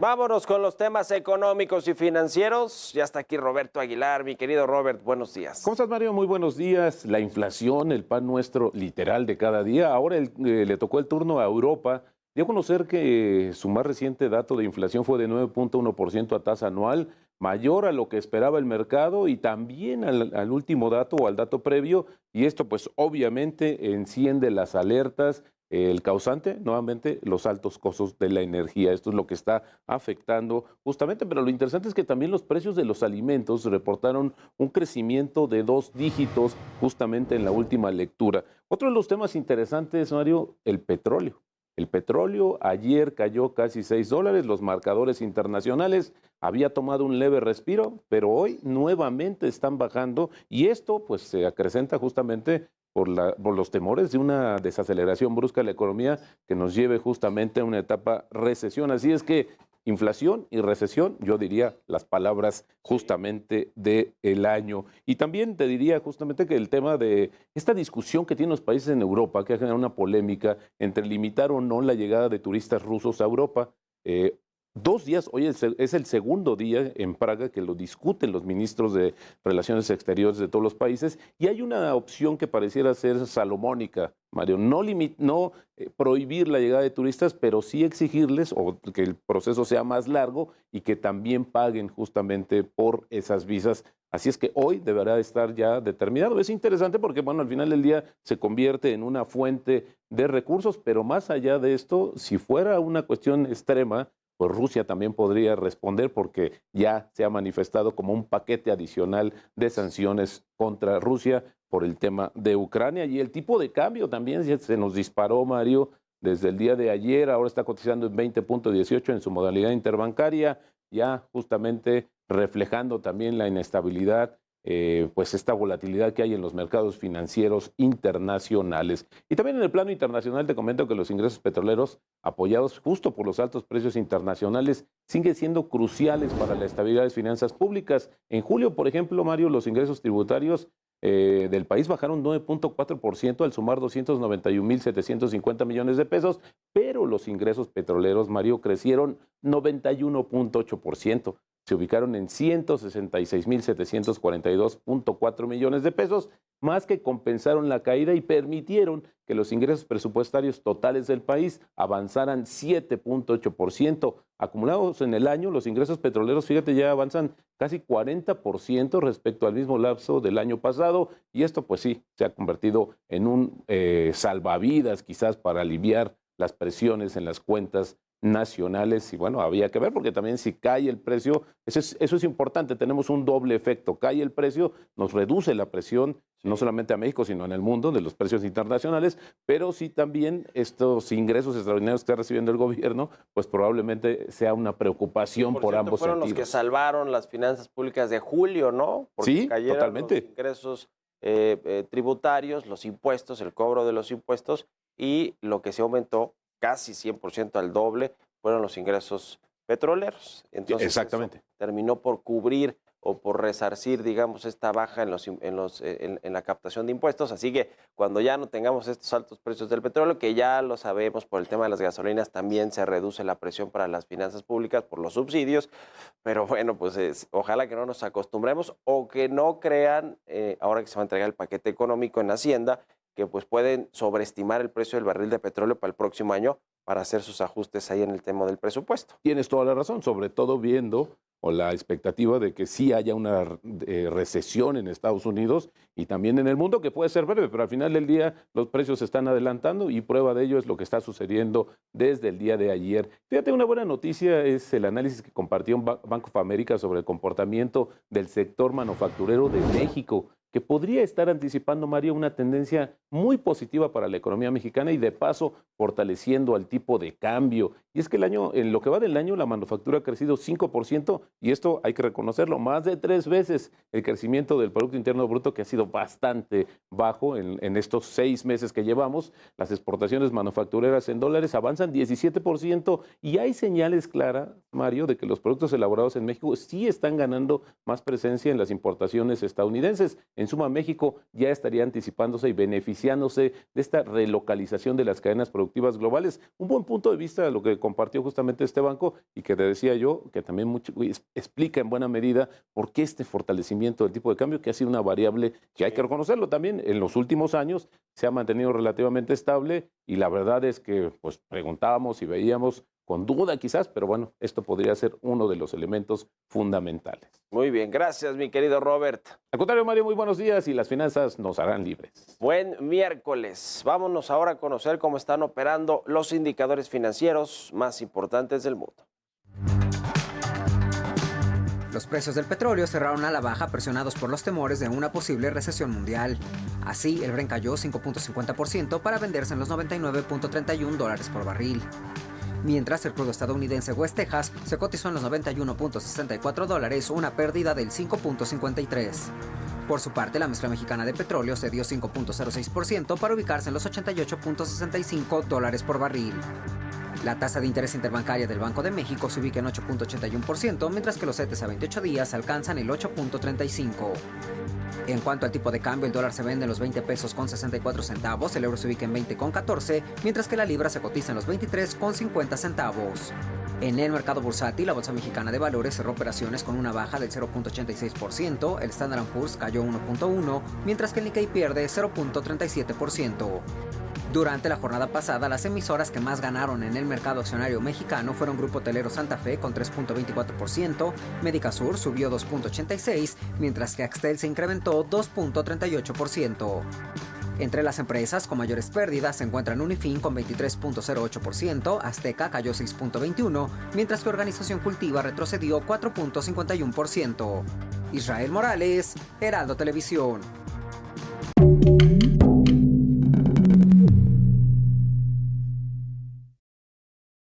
Vámonos con los temas económicos y financieros. Ya está aquí Roberto Aguilar. Mi querido Robert, buenos días. ¿Cómo estás, Mario? Muy buenos días. La inflación, el pan nuestro literal de cada día. Ahora le tocó el turno a Europa. Dio a conocer que su más reciente dato de inflación fue de 9.1% a tasa anual, mayor a lo que esperaba el mercado y también al último dato o al dato previo. Y esto pues obviamente enciende las alertas. El causante, nuevamente, los altos costos de la energía. Esto es lo que está afectando justamente, pero lo interesante es que también los precios de los alimentos reportaron un crecimiento de 2 dígitos justamente en la última lectura. Otro de los temas interesantes, Mario, el petróleo. El petróleo ayer cayó casi $6, los marcadores internacionales había tomado un leve respiro, pero hoy nuevamente están bajando y esto pues se acrecenta justamente por los temores de una desaceleración brusca de la economía que nos lleve justamente a una etapa recesión. Así es que inflación y recesión, yo diría las palabras justamente del año. Y también te diría justamente que el tema de esta discusión que tienen los países en Europa, que ha generado una polémica entre limitar o no la llegada de turistas rusos a Europa. 2 días, hoy es el segundo día en Praga que lo discuten los ministros de Relaciones Exteriores de todos los países y hay una opción que pareciera ser salomónica, Mario, no prohibir la llegada de turistas, pero sí exigirles o que el proceso sea más largo y que también paguen justamente por esas visas. Así es que hoy deberá estar ya determinado. Es interesante porque, bueno, al final del día se convierte en una fuente de recursos, pero más allá de esto, si fuera una cuestión extrema, pues Rusia también podría responder porque ya se ha manifestado como un paquete adicional de sanciones contra Rusia por el tema de Ucrania. Y el tipo de cambio también se nos disparó, Mario, desde el día de ayer. Ahora está cotizando en 20.18 en su modalidad interbancaria, ya justamente reflejando también la inestabilidad, pues esta volatilidad que hay en los mercados financieros internacionales. Y también en el plano internacional te comento que los ingresos petroleros, apoyados justo por los altos precios internacionales, siguen siendo cruciales para la estabilidad de las finanzas públicas. En julio, por ejemplo, Mario, los ingresos tributarios del país bajaron 9.4% al sumar 291.750 millones de pesos, pero los ingresos petroleros, Mario, crecieron 91.8%. Se ubicaron en 166.742.4 millones de pesos, más que compensaron la caída y permitieron que los ingresos presupuestarios totales del país avanzaran 7.8%. Acumulados en el año, los ingresos petroleros, fíjate, ya avanzan casi 40% respecto al mismo lapso del año pasado, y esto pues sí, se ha convertido en un salvavidas quizás para aliviar las presiones en las cuentas nacionales. Y bueno, había que ver porque también si cae el precio, eso es importante, tenemos un doble efecto: cae el precio, nos reduce la presión no solamente a México sino en el mundo de los precios internacionales, pero sí también estos ingresos extraordinarios que está recibiendo el gobierno, pues probablemente sea una preocupación por ambos fueron sentidos. Los que salvaron las finanzas públicas de julio, ¿no? Porque Sí, cayeron totalmente. los ingresos tributarios, los impuestos, el cobro de los impuestos, y lo que se aumentó casi 100% al doble fueron los ingresos petroleros. Entonces, exactamente. eso terminó por cubrir o por resarcir, digamos, esta baja en la captación de impuestos. Así que cuando ya no tengamos estos altos precios del petróleo, que ya lo sabemos por el tema de las gasolinas, también se reduce la presión para las finanzas públicas por los subsidios. Pero bueno, pues ojalá que no nos acostumbremos o que no crean, ahora que se va a entregar el paquete económico en Hacienda, que pues pueden sobreestimar el precio del barril de petróleo para el próximo año para hacer sus ajustes ahí en el tema del presupuesto. Tienes toda la razón, sobre todo viendo o la expectativa de que sí haya una recesión en Estados Unidos y también en el mundo, que puede ser breve, pero al final del día los precios se están adelantando y prueba de ello es lo que está sucediendo desde el día de ayer. Fíjate, una buena noticia es el análisis que compartió Bank of America sobre el comportamiento del sector manufacturero de México, que podría estar anticipando, Mario, una tendencia muy positiva para la economía mexicana y de paso fortaleciendo al tipo de cambio. Y es que en lo que va del año, la manufactura ha crecido 5% y esto hay que reconocerlo, más de 3 veces el crecimiento del Producto Interno Bruto, que ha sido bastante bajo en estos 6 meses que llevamos. Las exportaciones manufactureras en dólares avanzan 17% y hay señales claras, Mario, de que los productos elaborados en México sí están ganando más presencia en las importaciones estadounidenses. En suma, México ya estaría anticipándose y beneficiándose de esta relocalización de las cadenas productivas globales. Un buen punto de vista de lo que compartió justamente este banco y que te decía yo, que también explica en buena medida por qué este fortalecimiento del tipo de cambio, que ha sido una variable que hay que reconocerlo también. En los últimos años se ha mantenido relativamente estable y la verdad es que pues preguntábamos y veíamos con duda quizás, pero bueno, esto podría ser uno de los elementos fundamentales. Muy bien, gracias mi querido Robert. Al contrario, Mario, muy buenos días y las finanzas nos harán libres. Buen miércoles. Vámonos ahora a conocer cómo están operando los indicadores financieros más importantes del mundo. Los precios del petróleo cerraron a la baja presionados por los temores de una posible recesión mundial. Así, el Brent cayó 5.50% para venderse en los $99.31 por barril. Mientras el crudo estadounidense West Texas se cotizó en los $91.64, una pérdida del 5.53%. Por su parte, la mezcla mexicana de petróleo cedió 5.06% para ubicarse en los $88.65 por barril. La tasa de interés interbancaria del Banco de México se ubica en 8.81%, mientras que los CETES a 28 días alcanzan el 8.35%. En cuanto al tipo de cambio, el dólar se vende en los 20 pesos con 64 centavos, el euro se ubica en 20 con 14, mientras que la libra se cotiza en los 23 con 50 centavos. En el mercado bursátil, la Bolsa Mexicana de Valores cerró operaciones con una baja del 0.86%, el Standard & Poor's cayó 1.1%, mientras que el Nikkei pierde 0.37%. Durante la jornada pasada, las emisoras que más ganaron en el mercado accionario mexicano fueron Grupo Hotelero Santa Fe con 3.24%, Médica Sur subió 2.86%, mientras que Axtel se incrementó 2.38%. Entre las empresas con mayores pérdidas se encuentran Unifin con 23.08%, Azteca cayó 6.21%, mientras que Organización Cultiva retrocedió 4.51%. Israel Morales, Heraldo Televisión.